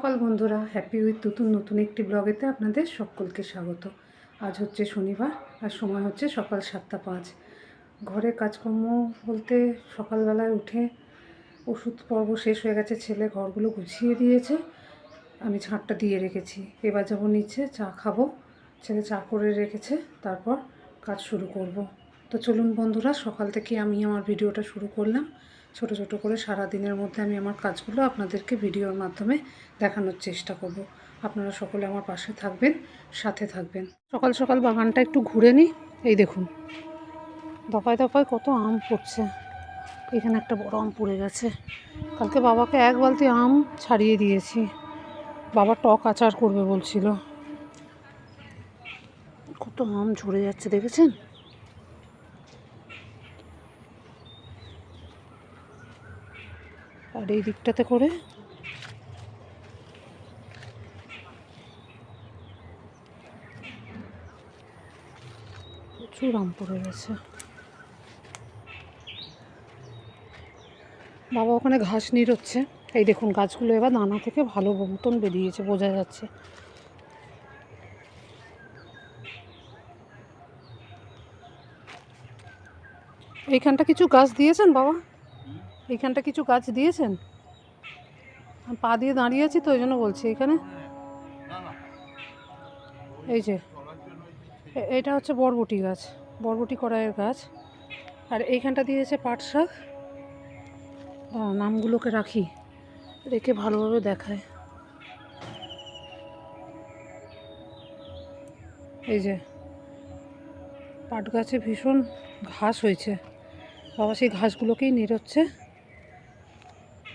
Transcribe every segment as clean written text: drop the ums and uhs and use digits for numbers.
সকাল বন্ধুরা, happy with নতুন একটি ব্লগেতে আপনাদের সকলকে স্বাগত। আজ হচ্ছে শনিবার আর সময় হচ্ছে সকাল 7:05। ঘরে কাজকর্ম বলতে সকালবেলায় উঠে ওষুধ পর্ব শেষ হয়ে গেছে, ছেলে ঘরগুলো গুছিয়ে দিয়েছে, আমি ঝাঁটটা দিয়ে রেখেছি। এবার যাবো নিচে, চা খাবো, ছেলে চা করে রেখেছে, তারপর কাজ শুরু করব। তো চলুন বন্ধুরা, সকাল থেকে আমি আমার ভিডিওটা শুরু করলাম। ছোট ছোট করে সারা দিনের মধ্যে আমি আমার কাজগুলো আপনাদেরকে ভিডিওর মাধ্যমে দেখানোর চেষ্টা করব। আপনারা সকলে আমার পাশে থাকবেন, সাথে থাকবেন। সকাল সকাল বাগানটা একটু ঘুরে নিই। এই দেখুন, দফায় দফায় কত আম পড়ছে। এখানে একটা বড় আম পড়ে গেছে। কালকে বাবাকে এক বালতি আম ছাড়িয়ে দিয়েছি, বাবা টক আচার করবে বলছিল। কত আম ঝরে যাচ্ছে দেখেছেন? আর এই দিকটাতে করে প্রচুর আম পড়ে গেছে। বাবা ওখানে ঘাস নিড়োচ্ছে। এই দেখুন, গাছগুলো এবার দানা থেকে ভালো মতন বেরিয়েছে, বোঝা যাচ্ছে। এইখানটা কিছু গাছ দিয়েছেন বাবা? এইখানটা কিছু গাছ দিয়েছেন? আমি পা দিয়ে দাঁড়িয়ে আছি তো, ওই জন্য বলছি। এখানে এই যে এটা হচ্ছে বরবটি গাছ, বরবটি কড়াইয়ের গাছ। আর এইখানটা দিয়েছে পাট শাক। নামগুলোকে রাখি, রেখে ভালোভাবে দেখায়। এই যে পাট গাছে ভীষণ ঘাস হয়েছে, বাবা সেই ঘাসগুলোকেই নিড়োচ্ছে।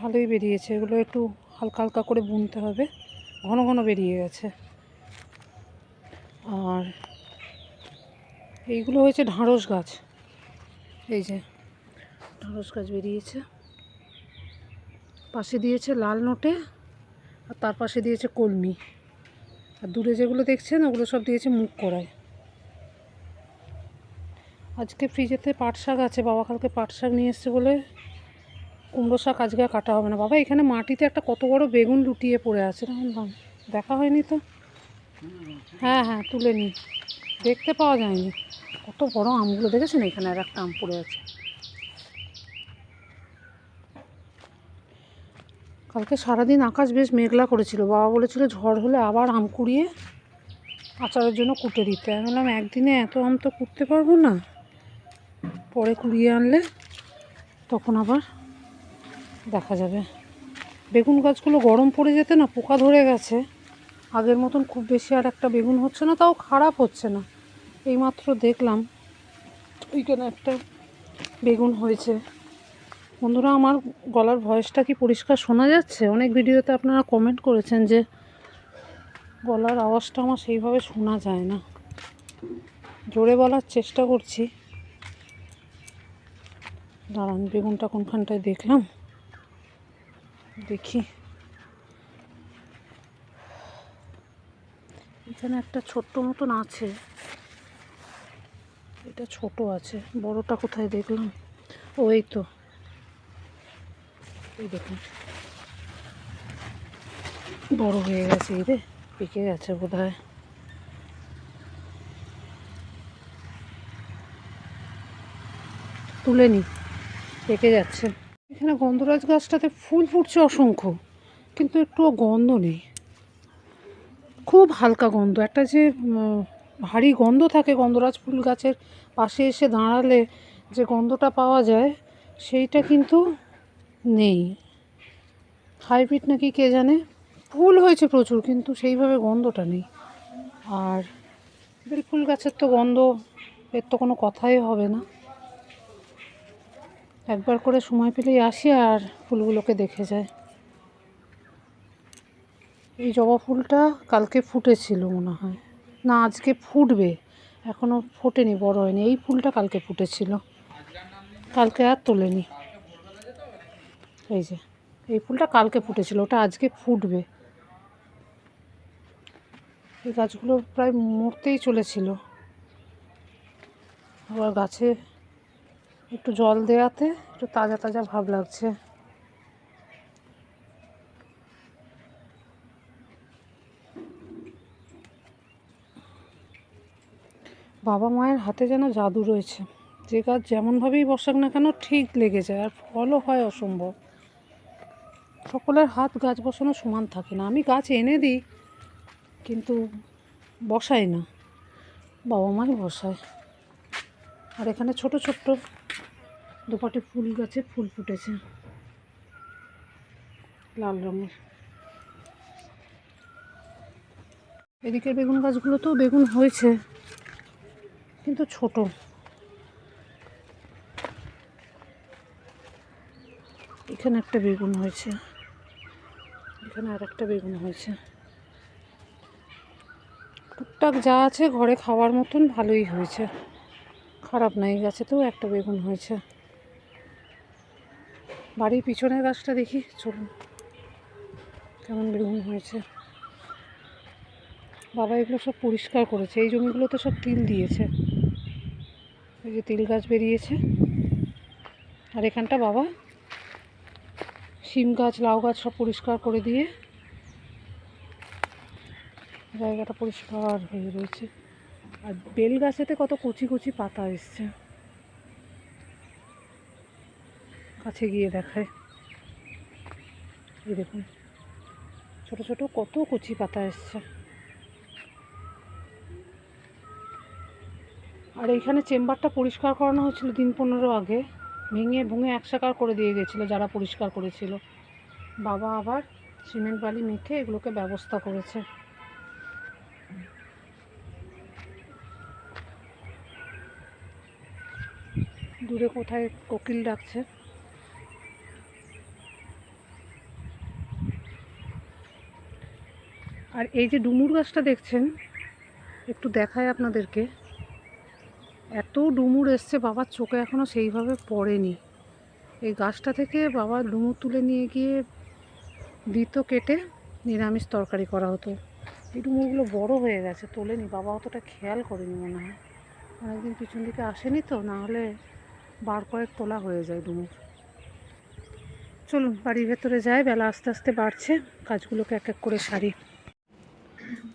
ভালোই বেরিয়েছে, এগুলো একটু হালকা হালকা করে বুনতে হবে, ঘন ঘন বেরিয়ে গেছে। আর এইগুলো হয়েছে ঢাঁড়স গাছ। এই যে ঢাঁড়স গাছ বেরিয়েছে, পাশে দিয়েছে লাল নোটে, আর তার পাশে দিয়েছে কলমি। আর দূরে যেগুলো দেখছেন ওগুলো সব দিয়েছে মুগ কড়াই। আজকে ফ্রিজেতে পাট শাক আছে, বাবা কালকে পাট শাক নিয়ে এসছে বলে কুমড়ো শাক আজকে কাটা হবে না। বাবা এখানে মাটিতে একটা কত বড় বেগুন লুটিয়ে পড়ে আছে, দেখা হয়নি তো? হ্যাঁ হ্যাঁ, তুলে নিই, দেখতে পাওয়া যায়নি। কত বড় আমগুলো দেখেছেন? এখানে আর একটা আম পড়ে আছে। কালকে সারাদিন আকাশ বেশ মেঘলা করেছিল, বাবা বলেছিল ঝড় হলে আবার আম কুড়িয়ে আচারের জন্য কুটে দিতে। আমি বললাম একদিনে এত আম তো কুটতে পারবো না, পরে কুড়িয়ে আনলে তখন আবার দেখা যাবে। বেগুন গাছগুলো গরম পড়ে যেতে না পোকা ধরে গেছে, আগের মতন খুব বেশি আর একটা বেগুন হচ্ছে না, তাও খারাপ হচ্ছে না। এইমাত্র দেখলাম ওইখানে একটা বেগুন হয়েছে। বন্ধুরা, আমার গলার ভয়েসটা কি পরিষ্কার শোনা যাচ্ছে? অনেক ভিডিওতে আপনারা কমেন্ট করেছেন যে গলার আওয়াজটা আমার সেইভাবে শোনা যায় না। জোরে বলার চেষ্টা করছি। দাঁড়ান, বেগুনটা কোনখানটায় দেখলাম, দেখি। এখানে একটা ছোট্ট মতন আছে, এটা ছোট আছে, বড়টা কোথায় দেখলাম? ও এই তো, এই দেখুন বড় হয়ে গেছে। এই রে, পেকে গেছে বোধ হয়। তুলে নি, পেকে যাচ্ছে। এখানে গন্ধরাজ গাছটাতে ফুল ফুটছে অসংখ্য, কিন্তু একটুও গন্ধ নেই, খুব হালকা গন্ধ। একটা যে ভারী গন্ধ থাকে গন্ধরাজ ফুল গাছের পাশে এসে দাঁড়ালে যে গন্ধটা পাওয়া যায়, সেইটা কিন্তু নেই। হাইব্রিড নাকি কে জানে, ফুল হয়েছে প্রচুর কিন্তু সেইভাবে গন্ধটা নেই। আর বেল ফুল গাছের তো গন্ধ, এর তো কোনো কথাই হবে না। একবার করে সময় পেলেই আসি আর ফুলগুলোকে দেখে যায়। এই জবা ফুলটা কালকে ফুটেছিল মনে হয়, না আজকে ফুটবে, এখনও ফোটেনি, বড় হয়নি। এই ফুলটা কালকে ফুটেছিল, কালকে আর তোলেনি। এই যে এই ফুলটা কালকে ফুটেছিল, ওটা আজকে ফুটবে। এই গাছগুলো প্রায় মরতেই চলেছিল, আবার গাছে একটু জল দেওয়াতে একটু তাজা তাজা ভাব লাগছে। বাবা মায়ের হাতে যেন জাদু রয়েছে, যে গাছ যেমনভাবেই বসাক না কেন ঠিক লেগে যায়, আর ফলও হয় অসম্ভব। সকলের হাত গাছ বসানো সমান থাকে না। আমি গাছ এনে দিই কিন্তু বসাই না, বাবা মাই বসায়। আর এখানে ছোট ছোট্ট দুপাটি ফুল গাছে ফুল ফুটেছে লাল রঙের। এদিকের বেগুন গাছগুলোতেও বেগুন হয়েছে কিন্তু ছোট। এখানে একটা বেগুন হয়েছে, এখানে আর একটা বেগুন হয়েছে। টুকটাক যা আছে ঘরে খাওয়ার মতন ভালোই হয়েছে, খারাপ না। এই গাছেতেও একটা বেগুন হয়েছে। বাড়ির পিছনের গাছটা দেখি, চলুন কেমন বেগুন হয়েছে। বাবা এগুলো সব পরিষ্কার করেছে। এই জমিগুলোতে সব তিল দিয়েছে, এই যে তিল গাছ বেরিয়েছে। আর এখানটা বাবা শিম গাছ, লাউ গাছ সব পরিষ্কার করে দিয়ে জায়গাটা পরিষ্কার হয়ে রয়েছে। আর বেল গাছেতে কত কচি কচি পাতা এসছে, কাছে গিয়ে দেখায়। এই দেখুন ছোট ছোট কত কচি পাতা এসছে। আর এইখানে চেম্বারটা পরিষ্কার করানো হয়েছিল দিন 15 আগে, ভেঙে ভুঙে একসাকার করে দিয়ে গেছিলো যারা পরিষ্কার করেছিল। বাবা আবার সিমেন্ট বালি মেখে এগুলোকে ব্যবস্থা করেছে। দূরে কোথায় কোকিল ডাকছে। আর এই যে ডুমুর গাছটা দেখছেন, একটু দেখায় আপনাদেরকে। এত ডুমুর এসছে, বাবার চোখে এখনও সেইভাবে পড়েনি। এই গাছটা থেকে বাবা ডুমুর তুলে নিয়ে গিয়ে দিত কেটে, নিরামিষ তরকারি করা হতো। এই ডুমুরগুলো বড় হয়ে গেছে, তোলেনি বাবা, অতটা খেয়াল করেনি মনে হয়। অনেকদিন পিছন দিকে আসেনি তো, না হলে বার কয়েক তোলা হয়ে যায় ডুমুর। চলুন বাড়ির ভেতরে যাই, বেলা আস্তে আস্তে বাড়ছে, কাজগুলোকে এক এক করে সারি।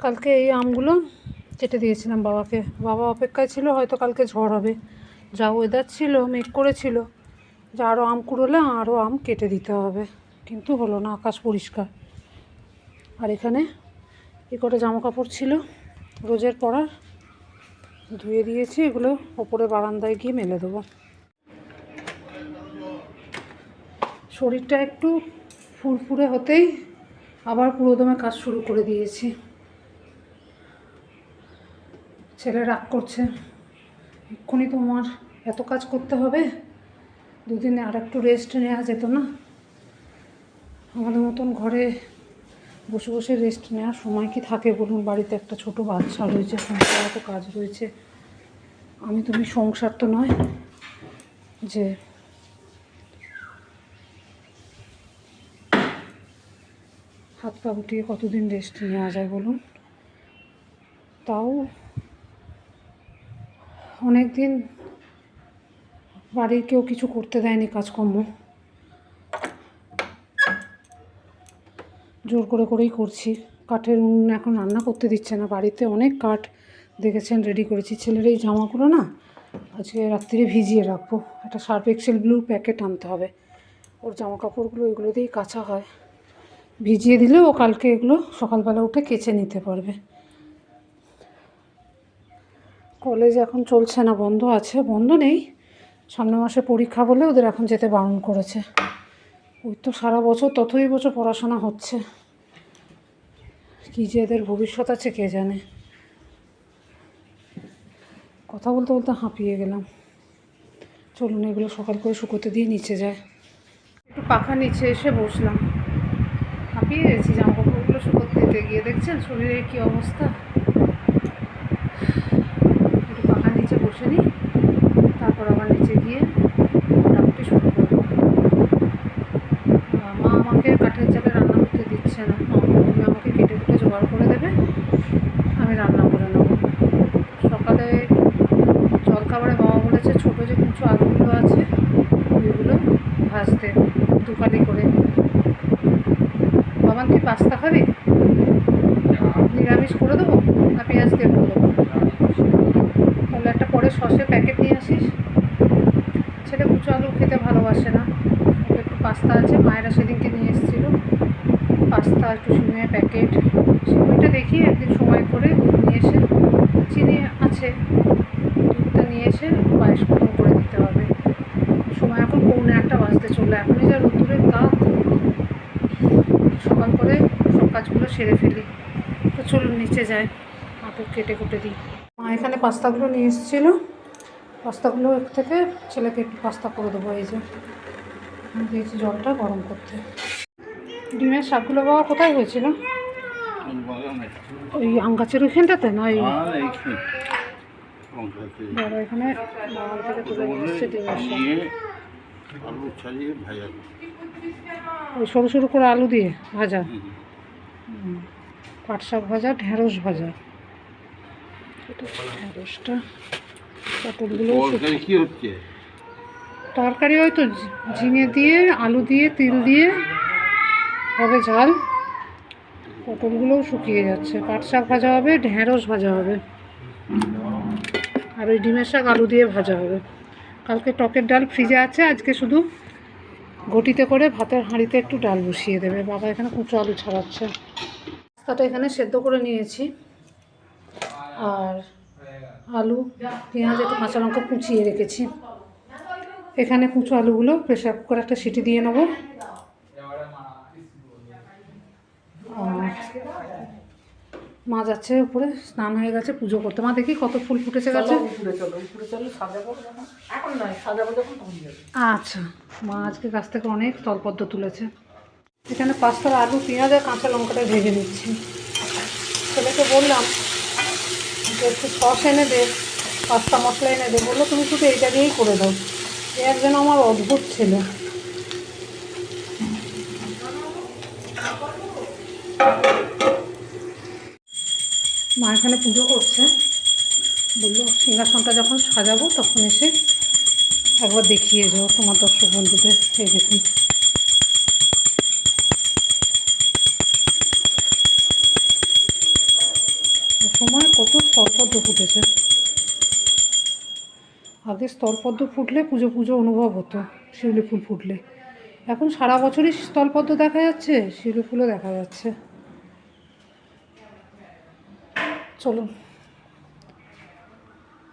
কালকে এই আমগুলো কেটে দিয়েছিলাম বাবাকে। বাবা অপেক্ষায় ছিল হয়তো কালকে ঝড় হবে, যা ওয়েদার ছিল, মেঘ করেছিল, যে আরও আম কুড়োলে আরও আম কেটে দিতে হবে, কিন্তু হলো না, আকাশ পরিষ্কার। আর এখানে এই কটা জামা কাপড় ছিল রোজের পরার, ধুয়ে দিয়েছি, এগুলো ওপরে বারান্দায় গিয়ে মেলে দেবো। শরীরটা একটু ফুরফুরে হতেই আবার পুরোদমে কাজ শুরু করে দিয়েছি। ছেলে রাগ করছে, এক্ষুনি তোমার এত কাজ করতে হবে, দুদিনে আর একটু রেস্ট নেওয়া যেত না? আমাদের মতন ঘরে বসে বসে রেস্ট নেওয়ার সময় কি থাকে বলুন? বাড়িতে একটা ছোট বাচ্চা রয়েছে, সংসারে এত কাজ রয়েছে। তুমি সংসার তো নয় যে হাত পা গুটিয়ে কতদিন রেস্ট নেওয়া যায় বলুন? তাও অনেক দিন বাড়ির কেউ কিছু করতে দেয়নি কাজকর্ম, জোর করে করেই করছি। কাঠের উনুন এখন রান্না করতে দিচ্ছে না, বাড়িতে অনেক কাঠ দেখেছেন রেডি করেছি। ছেলের এই জামাগুলো না আজকে রাত্রিরে ভিজিয়ে রাখবো, একটা সার্ফ এক্সেল ব্লু প্যাকেট আনতে হবে। ওর জামা কাপড়গুলো এগুলো দিয়েই কাচা হয়, ভিজিয়ে দিলে ও কালকে এগুলো সকালবেলা উঠে কেচে নিতে পারবে। কলেজ এখন চলছে না, বন্ধ আছে, বন্ধ নেই, সামনের মাসে পরীক্ষা বলে ওদের এখন যেতে বারণ করেছে। ওই তো সারা বছর ততই বছর পড়াশোনা হচ্ছে, কী যে এদের ভবিষ্যৎ আছে কে জানে। কথা বলতে বলতে হাঁপিয়ে গেলাম। চলুন এগুলো সকাল করে শুকোতে দিয়ে নিচে যায়। একটু পাখা নিচে এসে বসলাম, হাঁপিয়ে গেছি। জামা কাপড়গুলো শুকোতে দিতে গিয়ে দেখছেন শরীরের কী অবস্থা। একটু পাখা নিচে বসে নিই, তারপর আবার নিচে গিয়ে মোটামুটি শুরু করবো। মা আমাকে কাঠের জালে রান্না করতে দিচ্ছে না, তুমি আমাকে কেটে কুটে জোগাড় করে দেবে, আমি রান্না করে নেব। সকালে জলখাবারে বাবা বলেছে ছোটো যে কিছু আলুগুলো আছে ওইগুলো ভাজতে, দুপালি করে। বাবা তুই পাস্তা খাবি? নিরামিষ করে দেবো না পেঁয়াজ দিয়ে করে দেবো? তাহলে করে সসের প্যাকেট নিয়ে আসিস। ছেলে কুচো আলু খেতে ভালোবাসে না, ওকে একটু পাস্তা আছে, মায়েরা সেদিনকে নিয়ে এসেছিলো পাস্তা, একটু সিমের প্যাকেট। সিমইটা দেখি একদিন সময় করে দুধ নিয়ে এসে, চিনি আছে, দুধটা নিয়ে এসে পায়েস মতন করে দিতে হবে। সময় এখন 9:45 বাজতে চললো, এখনই যা রোদ্দুরের তাপ, সকাল করে সব কাজগুলো সেরে ফেলি। তো চলুন নিচে যাই, আটু কেটে কুটে দিই। মা এখানে পাস্তাগুলো নিয়ে এসেছিলো, পাস্তাগুলো থেকে ছেলেকে একটু পাস্তা করে দেবো। এই যে দিয়েছি জলটা গরম করতে। ডিমের শাকগুলো বাবা কোথায় হয়েছিল? ওই আম গাছের ওইখানটাতে না? ওই বড় এখানে বাগান থেকে তুলে নিয়ে এসছে ডিমের শাক, ওই সরু সরু করে আলু দিয়ে ভাজা, পাট শাক ভাজা, ঢেঁড়স ভাজা। এটা ঢেঁড়সটা, পটলগুলো তরকারি হয়তো ঝিঙে দিয়ে, আলু দিয়ে, তিল দিয়ে হবে ঝাল। পটলগুলোও শুকিয়ে যাচ্ছে। পাট শাক ভাজা হবে, ঢেঁড়স ভাজা হবে, আর ওই ডিমের শাক আলু দিয়ে ভাজা হবে। কালকে টকের ডাল ফ্রিজে আছে, আজকে শুধু ঘটিতে করে ভাতের হাঁড়িতে একটু ডাল বসিয়ে দেবে। বাবা এখানে কুচো আলু ছাড়াচ্ছে। পাস্তাটা এখানে সেদ্ধ করে নিয়েছি, আর আলু, পেঁয়াজ, একটু কাঁচা লঙ্কা কুচিয়ে রেখেছি। এখানে কুচো আলুগুলো প্রেসার কুকারে একটা সিটি দিয়ে নেবো। আর মা যাচ্ছে উপরে, স্নান হয়ে গেছে, পুজো করতে। মা দেখি কত ফুল ফুটেছে গাছে। আচ্ছা, মা আজকে গাছ থেকে অনেক স্থলপদ্ম তুলেছে। এখানে পাস্তার আলু, পেঁয়াজ আর কাঁচা লঙ্কাটা ভেজে নিচ্ছি। ছেলেকে বললাম যে একটু সস এনে দে, পাস্তা মশলা এনে দে, বললো তুমি শুধু এইটা দিয়েই করে দাও। এ একজন আমার অদ্ভুত ছেলে। মা এখানে পুজো করছে, বললো সিংহাসনটা যখন সাজাবো তখন এসে একবার দেখিয়ে যাও তোমার দর্শক বন্ধুদের। এই দেখুন, সময় কত স্থলপদ্ম ফুটেছে। আগে স্থলপদ্ম ফুটলে পুজো পুজো অনুভব হতো, শিউলি ফুল ফুটলে। এখন সারা বছরই স্থলপদ্ম দেখা যাচ্ছে, শিউলি ফুলও দেখা যাচ্ছে। চলুন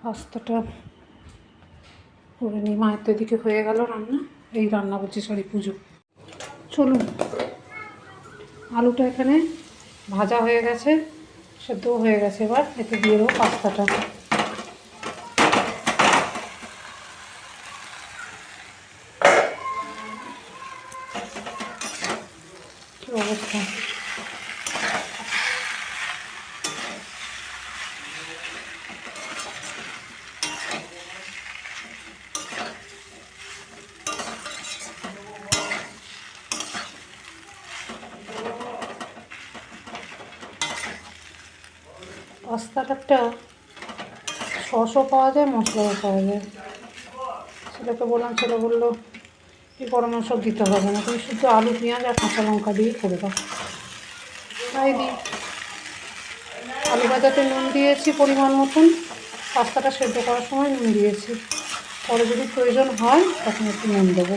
পাস্তাটা করে নিই। মায়ের তো এদিকে হয়ে গেল রান্না, এই রান্না বলছি, সরি পুজো। চলুন, আলুটা এখানে ভাজা হয়ে গেছে, সেদ্ধও হয়ে গেছে। এবার এতে দিয়ে দেবো পাস্তাটা। কি অবস্থা! পাস্তাটা সসও পাওয়া যায়, মশলাও পাওয়া যায়। ছেলেকে বললাম, ছেলে বললো এই গরমে সব দিতে হবে না, তুমি শুধু আলু, পেঁয়াজ আর কাঁচা লঙ্কা দিয়ে করে দাও। তাই দিই। আলু ভাজাতে নুন দিয়েছি পরিমাণ মতন, পাস্তাটা সেদ্ধ করার সময় নুন দিয়েছি, পরে যদি প্রয়োজন হয় তখন একটু নুন দেবো।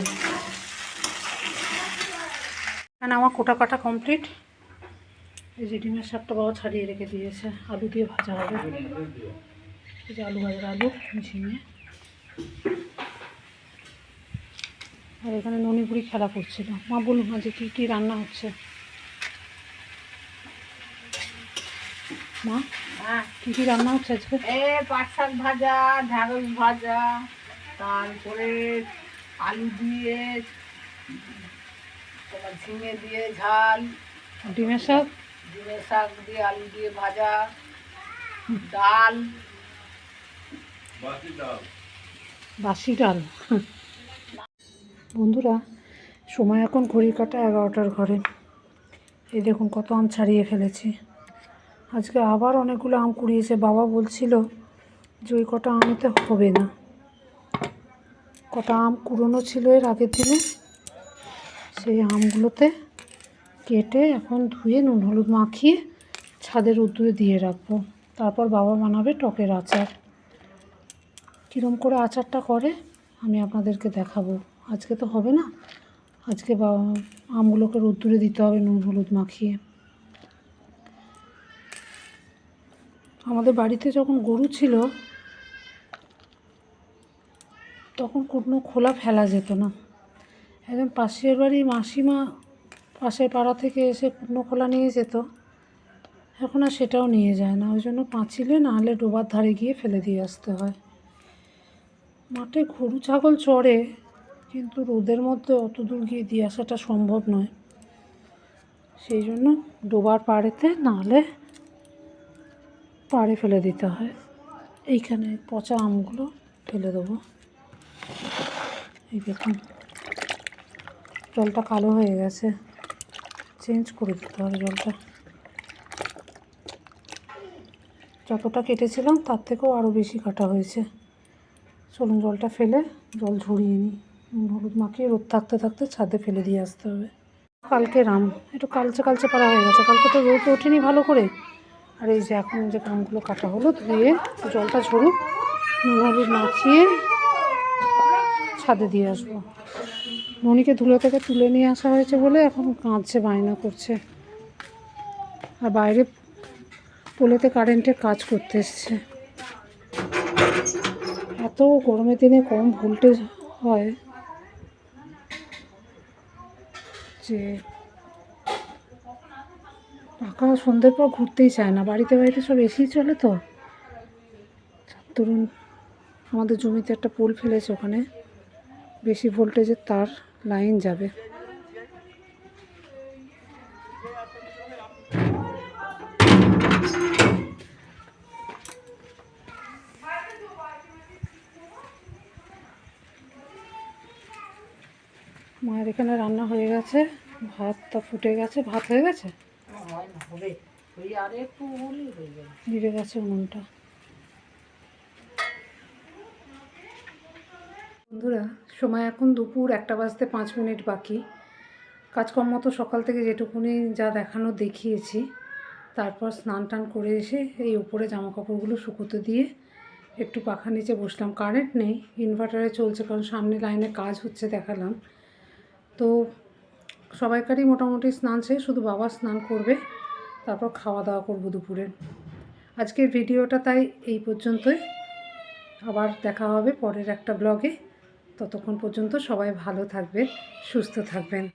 এখানে আমার কোটা কাটা কমপ্লিট। এই যে ডিমের শাকটা বাবা ছাড়িয়ে রেখে দিয়েছে, আলু দিয়ে ভাজা হবে। এই যে আলু ভাজার আলু ঝিঙে। আর এখানে ননিপুরি খেলা করছিল। মা বলুন আজকে কী কী রান্না হচ্ছে? মা কী কী রান্না হচ্ছে আজকে? পাট শাক ভাজা, ঢেঁড়স ভাজা, তারপরে আলু দিয়ে, তোমার ঝিঙে দিয়ে ঝাল, ডিমের শাক, ডিমের শাক দিয়ে আলু দিয়ে ভাজা, ডাল, বাসি ডাল। বন্ধুরা, সময় এখন ঘড়ির কাঁটা 11টার ঘরে। এই দেখুন কত আম ছাড়িয়ে ফেলেছি। আজকে আবার অনেকগুলো আম কুড়িয়েছে। বাবা বলছিল যে ওই কটা আমেতে হবে না, কটা আম কুড়োনো ছিল এর আগের দিনে, সেই আমগুলোতে কেটে এখন ধুয়ে নুন হলুদ মাখিয়ে ছাদে রোদ্দুরে দিয়ে রাখবো। তারপর বাবা বানাবে টকের আচার। কীরম করে আচারটা করে আমি আপনাদেরকে দেখাবো। আজকে তো হবে না, আজকে আমগুলোকে রোদ্দুরে দিতে হবে নুন হলুদ মাখিয়ে। আমাদের বাড়িতে যখন গরু ছিল তখন কোনো খোলা ফেলা যেত না। একজন পাশের বাড়ি মাসিমা পাশের পাড়া থেকে এসে কুটনো খোলা নিয়ে যেত, এখন আর সেটাও নিয়ে যায় না। ওই জন্য পাঁচিলে না হলে ডোবার ধারে গিয়ে ফেলে দিয়ে আসতে হয়। মাঠে গরু ছাগল চড়ে, কিন্তু রোদের মধ্যে অত দূর গিয়ে দিয়ে আসাটা সম্ভব নয়। সেই জন্য ডোবার পাড়েতে না হলে পাড়ে ফেলে দিতে হয়। এইখানে পচা আমগুলো ফেলে দেবো। এই দেখুন জলটা কালো হয়ে গেছে, চেঞ্জ করে দিতে হবে জলটা। যতটা কেটেছিলাম তার থেকেও আরও বেশি কাটা হয়েছে। চলুন জলটা ফেলে জল ঝরিয়ে নিই। হলুদ মাখিয়ে রোদ থাকতে থাকতে ছাদে ফেলে দিয়ে আসতে হবে। কালকে আম একটু কালচে কালচে পাড়া হয়ে গেছে, কালকে তো রোদ ওঠেনি ভালো করে। আর এই যে এখন যে আমগুলো কাটা হলো ধুয়ে জলটা ঝরুক, নুন হলুদ মাখিয়ে ছাদে দিয়ে আসবো। ননিকে ধুলো থেকে তুলে নিয়ে আসা হয়েছে বলে এখন কাঁদছে, বায়না করছে। আর বাইরে পোলেতে কারেন্টের কাজ করতে এসছে। এত গরমের দিনে কম ভোল্টেজ হয় যে পাখা সন্ধ্যের পর ঘুরতেই চায় না। বাড়িতে বাড়িতে সব এসি চলে তো। ধরুন আমাদের জমিতে একটা পোল ফেলেছে, ওখানে বেশি ভোল্টেজের তার লাইন যাবে। মায়ের এখানে রান্না হয়ে গেছে, ভাতটা ফুটে গেছে। ভাত হয়ে গেছে, নিভে গেছে উনুনটা। বন্ধুরা সময় এখন দুপুর 1টা বাজতে 5 মিনিট বাকি। কাজকর্ম তো সকাল থেকে যেটুকুনি যা দেখানো দেখিয়েছি। তারপর স্নান টান করে এসে এই উপরে জামা কাপড়গুলো শুকোতে দিয়ে একটু পাখা নিচে বসলাম। কারেন্ট নেই, ইনভার্টারে চলছে, কারণ সামনে লাইনে কাজ হচ্ছে দেখালাম। তো সবাইকারই মোটামুটি স্নান শেষ, শুধু বাবা স্নান করবে, তারপর খাওয়া দাওয়া করবো দুপুরে। আজকের ভিডিওটা তাই এই পর্যন্তই। আবার দেখা হবে পরের একটা ব্লগে। ততক্ষণ পর্যন্ত সবাই ভালো থাকবেন, সুস্থ থাকবেন।